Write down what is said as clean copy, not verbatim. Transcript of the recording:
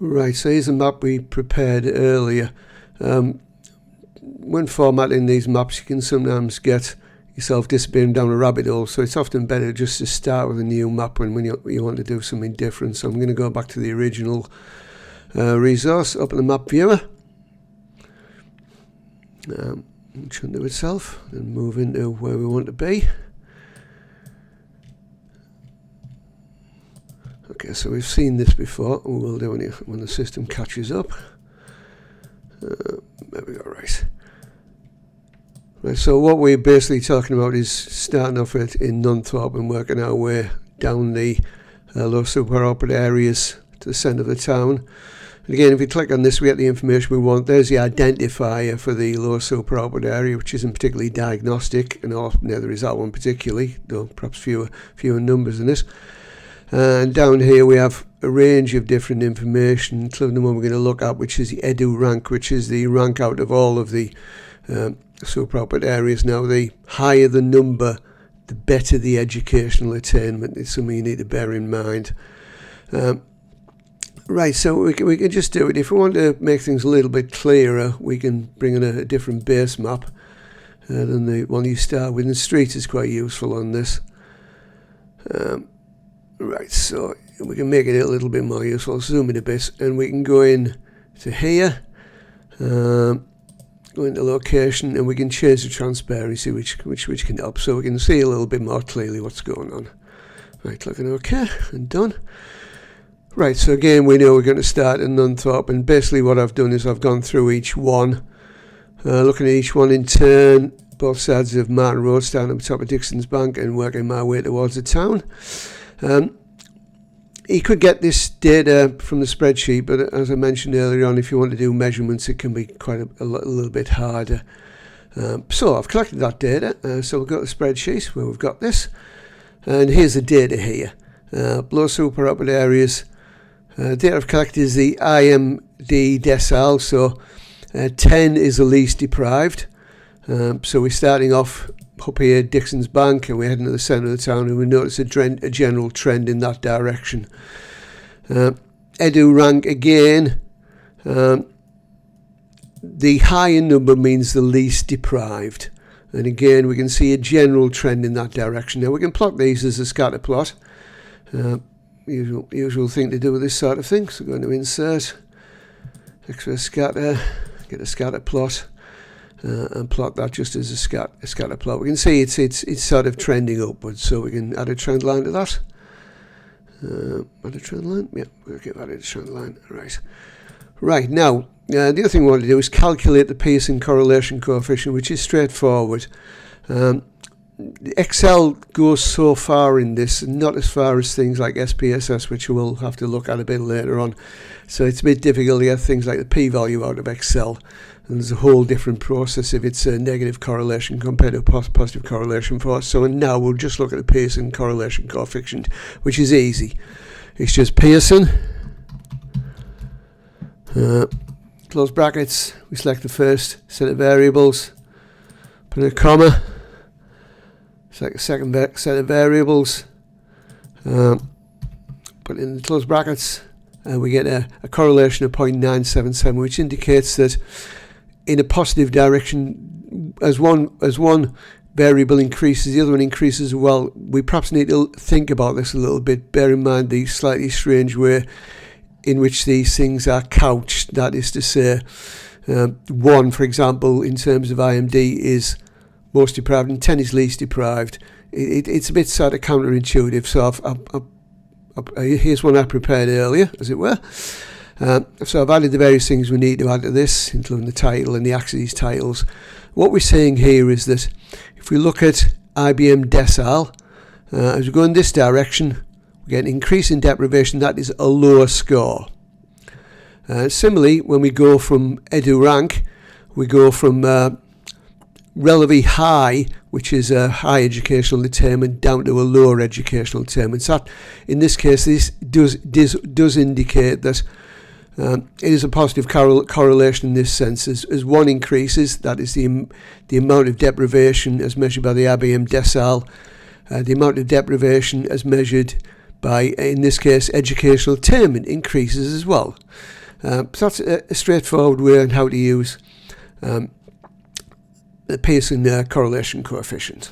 Right, so here's a map we prepared earlier. When formatting these maps, you can sometimes get yourself disappearing down a rabbit hole, so it's often better just to start with a new map when you want to do something different. So I'm going to go back to the original resource, open the map viewer, which unto itself, and move into where we want to be. Okay, so we've seen this before, and we'll do it when the system catches up. There we go, right. Right, so what we're basically talking about is starting off in Nunthorpe and working our way down the low super orbit areas to the centre of the town. And again, if you click on this, we get the information we want. There's the identifier for the low super orbit area, which isn't particularly diagnostic, and neither is that one particularly, though perhaps fewer numbers in this. And down here we have a range of different information, including the one we're going to look at, which is the Edu Rank, which is the rank out of all of the super orbit areas. Now, the higher the number, the better the educational attainment. It's something you need to bear in mind. Right, so we can just do it. If we want to make things a little bit clearer, we can bring in a different base map than the one you start with. And the street is quite useful on this. Right, so we can make it a little bit more useful. I'll zoom in a bit, and we can go in to here, go into location, and we can change the transparency, which can help, so we can see a little bit more clearly what's going on. Right, clicking OK, and done. Right, so again, we know we're going to start in Nunthorpe, and basically what I've done is I've gone through each one, looking at each one in turn, both sides of Martin Road, starting at the top of Dixon's Bank and working my way towards the town. You could get this data from the spreadsheet, but as I mentioned earlier on, if you want to do measurements, it can be quite a little bit harder. So I've collected that data, so we'll go to the spreadsheet where we've got this, and here's the data here. Low super orbit areas. Data I've collected is the IMD decile, so 10 is the least deprived. So we're starting off up here at Dixon's Bank, and we're heading to the centre of the town, and we notice a general trend in that direction. Edu Rank again, the higher number means the least deprived, and again we can see a general trend in that direction. Now we can plot these as a scatter plot, usual thing to do with this sort of thing. So going to insert, extra scatter, get a scatter plot. And plot that just as a scatter plot. We can see it's sort of trending upwards, so we can add a trend line to that. Add a trend line? Yeah, we'll give that a trend line. Right, now, the other thing we want to do is calculate the Pearson correlation coefficient, which is straightforward. Excel goes so far in this, not as far as things like SPSS, which we'll have to look at a bit later on. So it's a bit difficult to get things like the p-value out of Excel. And there's a whole different process if it's a negative correlation compared to a positive correlation for us. So now we'll just look at the Pearson correlation coefficient, which is easy. It's just Pearson, close brackets, we select the first set of variables, put in a comma, select the second set of variables, put in the close brackets, and we get a correlation of 0.977, which indicates that in a positive direction, as one variable increases, the other one increases as well. We perhaps need to think about this a little bit. Bear in mind the slightly strange way in which these things are couched. That is to say, 1, for example, in terms of IMD is most deprived and 10 is least deprived. It's a bit sort of counterintuitive. So here's one I prepared earlier, as it were. So I've added the various things we need to add to this, including the title and the axes titles. What we're saying here is that if we look at IBM decile, as we go in this direction, we get an increase in deprivation. That is a lower score. Similarly, when we go from Edu Rank, we go from relatively high, which is a high educational attainment, down to a lower educational attainment. So that, in this case, this does indicate that it is a positive correlation in this sense. As one increases, that is the amount of deprivation as measured by the IBM decile, the amount of deprivation as measured by, in this case, educational attainment increases as well. So that's a straightforward way on how to use the Pearson correlation coefficient.